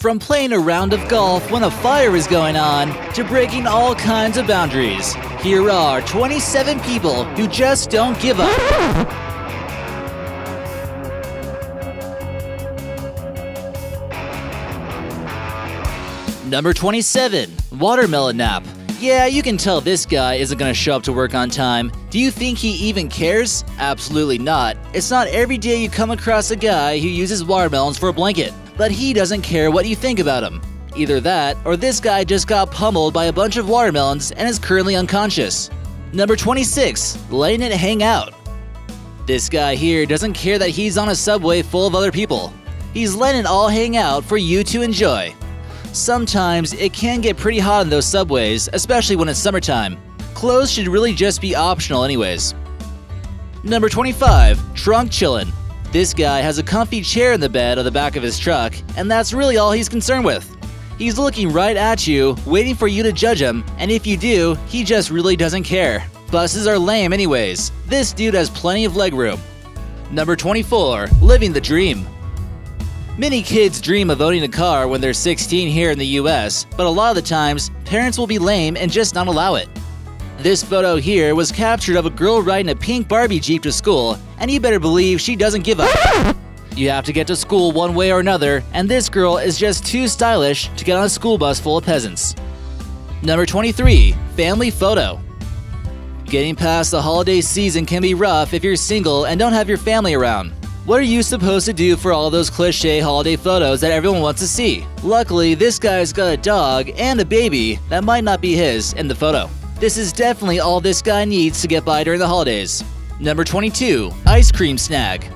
From playing a round of golf when a fire is going on, to breaking all kinds of boundaries, here are 27 people who just don't give up. Number 27. Watermelon nap. Yeah, you can tell this guy isn't gonna show up to work on time. Do you think he even cares? Absolutely not. It's not every day you come across a guy who uses watermelons for a blanket, but he doesn't care what you think about him. Either that, or this guy just got pummeled by a bunch of watermelons and is currently unconscious. Number 26. Letting it hang out. This guy here doesn't care that he's on a subway full of other people. He's letting it all hang out for you to enjoy. Sometimes it can get pretty hot in those subways, especially when it's summertime. Clothes should really just be optional anyways. Number 25. Trunk chillin'. This guy has a comfy chair in the bed of the back of his truck, and that's really all he's concerned with. He's looking right at you, waiting for you to judge him, and if you do, he just really doesn't care. Buses are lame anyways. This dude has plenty of legroom. Number 24. Living the dream. Many kids dream of owning a car when they're 16 here in the US, but a lot of the times, parents will be lame and just not allow it. This photo here was captured of a girl riding a pink Barbie Jeep to school, and you better believe she doesn't give up. You have to get to school one way or another, and this girl is just too stylish to get on a school bus full of peasants. Number 23. Family photo. Getting past the holiday season can be rough if you're single and don't have your family around. What are you supposed to do for all those cliche holiday photos that everyone wants to see? Luckily, this guy's got a dog and a baby that might not be his in the photo. This is definitely all this guy needs to get by during the holidays. Number 22. Ice cream snag.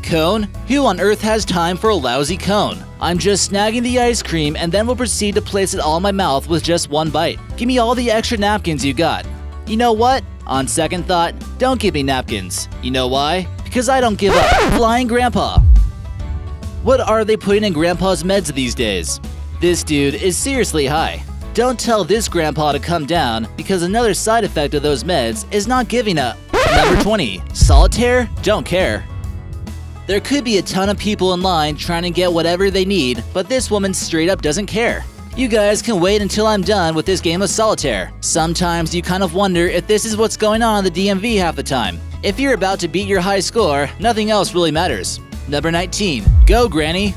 Cone? Who on earth has time for a lousy cone? I'm just snagging the ice cream and then will proceed to place it all in my mouth with just one bite. Give me all the extra napkins you got. You know what? On second thought, don't give me napkins. You know why? Because I don't give up. Flying Grandpa. What are they putting in Grandpa's meds these days? This dude is seriously high. Don't tell this grandpa to come down, because another side effect of those meds is not giving up. Number 20. Solitaire? Don't care. There could be a ton of people in line trying to get whatever they need, but this woman straight up doesn't care. You guys can wait until I'm done with this game of solitaire. Sometimes you kind of wonder if this is what's going on in the DMV half the time. If you're about to beat your high score, nothing else really matters. Number 19. Go, Granny.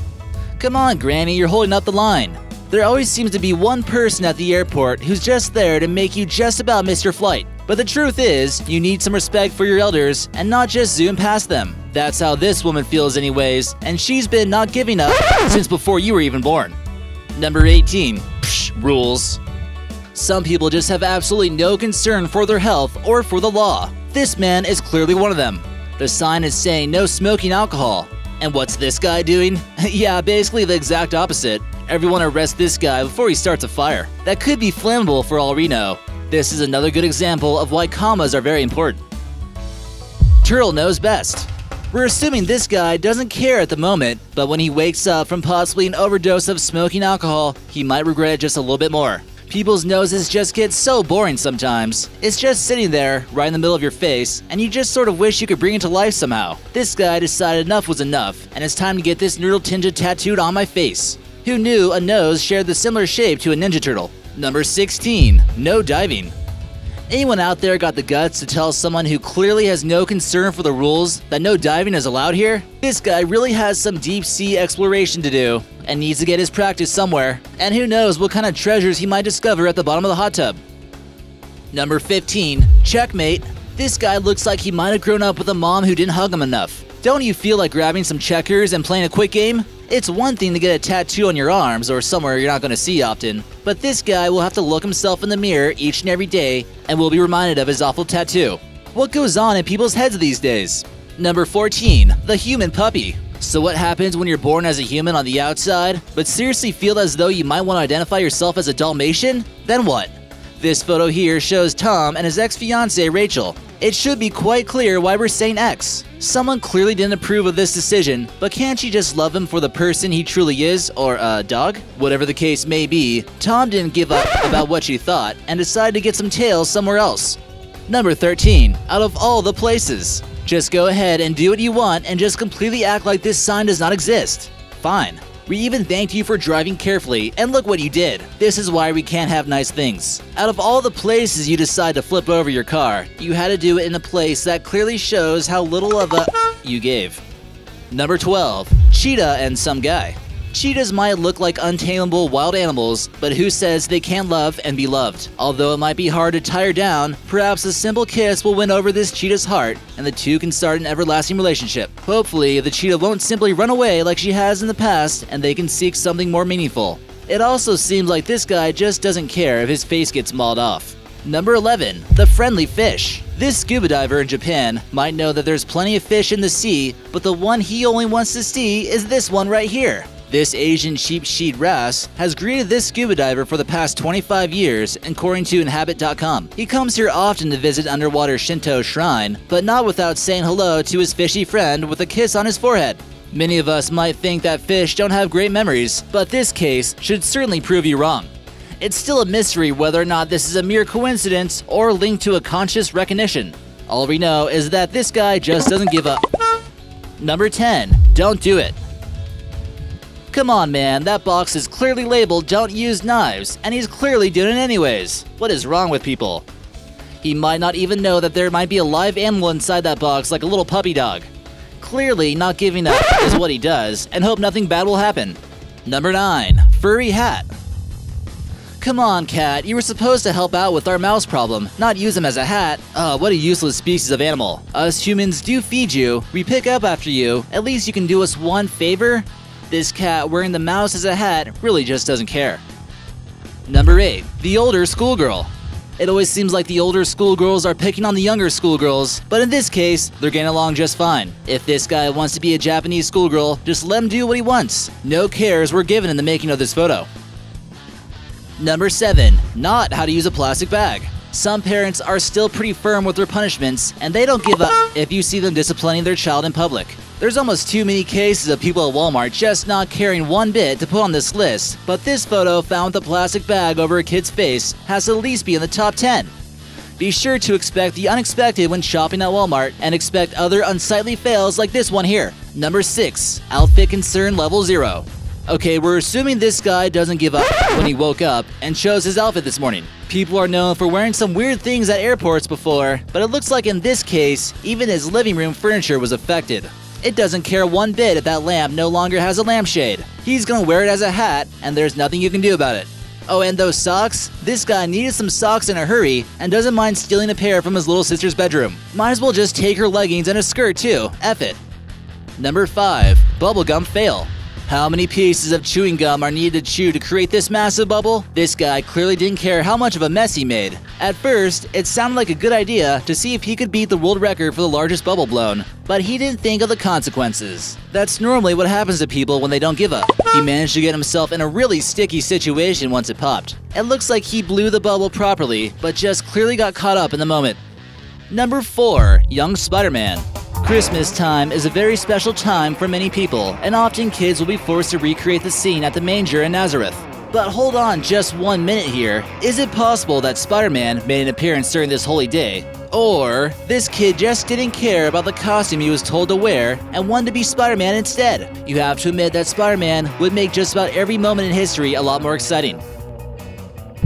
Come on, Granny, you're holding up the line. There always seems to be one person at the airport who's just there to make you just about miss your flight. But the truth is, you need some respect for your elders and not just zoom past them. That's how this woman feels anyways, and she's been not giving up since before you were even born. Number 18. Psh, rules. Some people just have absolutely no concern for their health or for the law. This man is clearly one of them. The sign is saying no smoking alcohol. And what's this guy doing? Yeah, basically the exact opposite. Everyone arrest this guy before he starts a fire. That could be flammable for all we know. This is another good example of why commas are very important. Turtle knows best. We're assuming this guy doesn't care at the moment, but when he wakes up from possibly an overdose of smoking alcohol, he might regret it just a little bit more. People's noses just get so boring sometimes. It's just sitting there, right in the middle of your face, and you just sort of wish you could bring it to life somehow. This guy decided enough was enough, and it's time to get this noodle tinted tattooed on my face. Who knew a nose shared the similar shape to a Ninja Turtle? Number 16. No diving. Anyone out there got the guts to tell someone who clearly has no concern for the rules that no diving is allowed here? This guy really has some deep sea exploration to do and needs to get his practice somewhere, and who knows what kind of treasures he might discover at the bottom of the hot tub. Number 15. Checkmate. This guy looks like he might have grown up with a mom who didn't hug him enough. Don't you feel like grabbing some checkers and playing a quick game? It's one thing to get a tattoo on your arms or somewhere you're not going to see often, but this guy will have to look himself in the mirror each and every day and will be reminded of his awful tattoo. What goes on in people's heads these days? Number 14. The human puppy. So what happens when you're born as a human on the outside, but seriously feel as though you might want to identify yourself as a Dalmatian? Then what? This photo here shows Tom and his ex-fiancée Rachel. It should be quite clear why we're saying ex. Someone clearly didn't approve of this decision, but can't she just love him for the person he truly is, or a dog? Whatever the case may be, Tom didn't give up about what she thought and decided to get some tails somewhere else. Number 13. Out of all the places. Just go ahead and do what you want and just completely act like this sign does not exist. Fine. We even thanked you for driving carefully, and look what you did. This is why we can't have nice things. Out of all the places you decide to flip over your car, you had to do it in a place that clearly shows how little of a you gave. Number 12. Cheetah and some guy. Cheetahs might look like untamable wild animals, but who says they can't love and be loved? Although it might be hard to tie her down, perhaps a simple kiss will win over this cheetah's heart, and the two can start an everlasting relationship. Hopefully, the cheetah won't simply run away like she has in the past, and they can seek something more meaningful. It also seems like this guy just doesn't care if his face gets mauled off. Number 11. The friendly fish. This scuba diver in Japan might know that there's plenty of fish in the sea, but the one he only wants to see is this one right here. This Asian sheep-sheed wrasse has greeted this scuba diver for the past 25 years, according to Inhabit.com. He comes here often to visit underwater Shinto shrine, but not without saying hello to his fishy friend with a kiss on his forehead. Many of us might think that fish don't have great memories, but this case should certainly prove you wrong. It's still a mystery whether or not this is a mere coincidence or linked to a conscious recognition. All we know is that this guy just doesn't give up. Number 10. Don't do it. Come on, man, that box is clearly labeled "Don't use knives," and he's clearly doing it anyways. What is wrong with people? He might not even know that there might be a live animal inside that box, like a little puppy dog. Clearly, not giving up is what he does, and hope nothing bad will happen. Number 9. Furry Hat. Come on, cat, you were supposed to help out with our mouse problem, not use him as a hat. What a useless species of animal. Us humans do feed you, we pick up after you, at least you can do us one favor? This cat wearing the mouse as a hat really just doesn't care. Number 8. The older schoolgirl. It always seems like the older schoolgirls are picking on the younger schoolgirls, but in this case, they're getting along just fine. If this guy wants to be a Japanese schoolgirl, just let him do what he wants. No cares were given in the making of this photo. Number 7. Not how to use a plastic bag. Some parents are still pretty firm with their punishments, and they don't give up if you see them disciplining their child in public. There's almost too many cases of people at Walmart just not caring one bit to put on this list, but this photo found with a plastic bag over a kid's face has to at least be in the top 10. Be sure to expect the unexpected when shopping at Walmart, and expect other unsightly fails like this one here. Number 6. Outfit concern level 0. Okay, we're assuming this guy doesn't give up when he woke up and chose his outfit this morning. People are known for wearing some weird things at airports before, but it looks like in this case, even his living room furniture was affected. It doesn't care one bit if that lamp no longer has a lampshade. He's gonna wear it as a hat, and there's nothing you can do about it. Oh, and those socks? This guy needed some socks in a hurry and doesn't mind stealing a pair from his little sister's bedroom. Might as well just take her leggings and a skirt too. F it. Number 5. Bubblegum fail. How many pieces of chewing gum are needed to chew to create this massive bubble? This guy clearly didn't care how much of a mess he made. At first, it sounded like a good idea to see if he could beat the world record for the largest bubble blown, but he didn't think of the consequences. That's normally what happens to people when they don't give up. He managed to get himself in a really sticky situation once it popped. It looks like he blew the bubble properly, but just clearly got caught up in the moment. Number 4. Young Spider-Man. Christmas time is a very special time for many people, and often kids will be forced to recreate the scene at the manger in Nazareth. But hold on just 1 minute here. Is it possible that Spider-Man made an appearance during this holy day? Or this kid just didn't care about the costume he was told to wear and wanted to be Spider-Man instead? You have to admit that Spider-Man would make just about every moment in history a lot more exciting.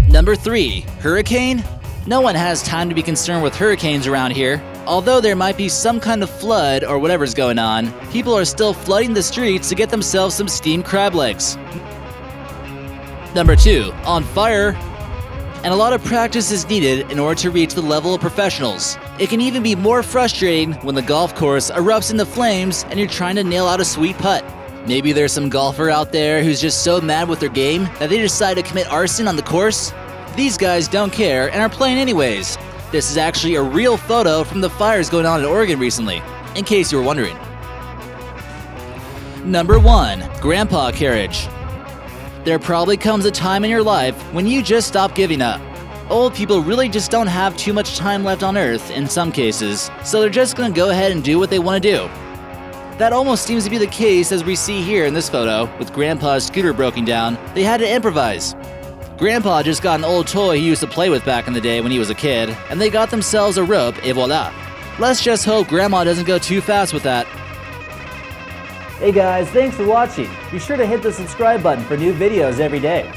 Number 3. Hurricane? No one has time to be concerned with hurricanes around here. Although there might be some kind of flood or whatever's going on, people are still flooding the streets to get themselves some steamed crab legs. Number 2. On fire. And a lot of practice is needed in order to reach the level of professionals. It can even be more frustrating when the golf course erupts into flames and you're trying to nail out a sweet putt. Maybe there's some golfer out there who's just so mad with their game that they decide to commit arson on the course. These guys don't care and are playing anyways. This is actually a real photo from the fires going on in Oregon recently, in case you were wondering. Number 1. Grandpa carriage. There probably comes a time in your life when you just stop giving up. Old people really just don't have too much time left on Earth in some cases, so they're just gonna go ahead and do what they want to do. That almost seems to be the case as we see here in this photo, with Grandpa's scooter broken down. They had to improvise. Grandpa just got an old toy he used to play with back in the day when he was a kid, and they got themselves a rope, et voila. Let's just hope Grandma doesn't go too fast with that. Hey guys, thanks for watching. Be sure to hit the subscribe button for new videos every day.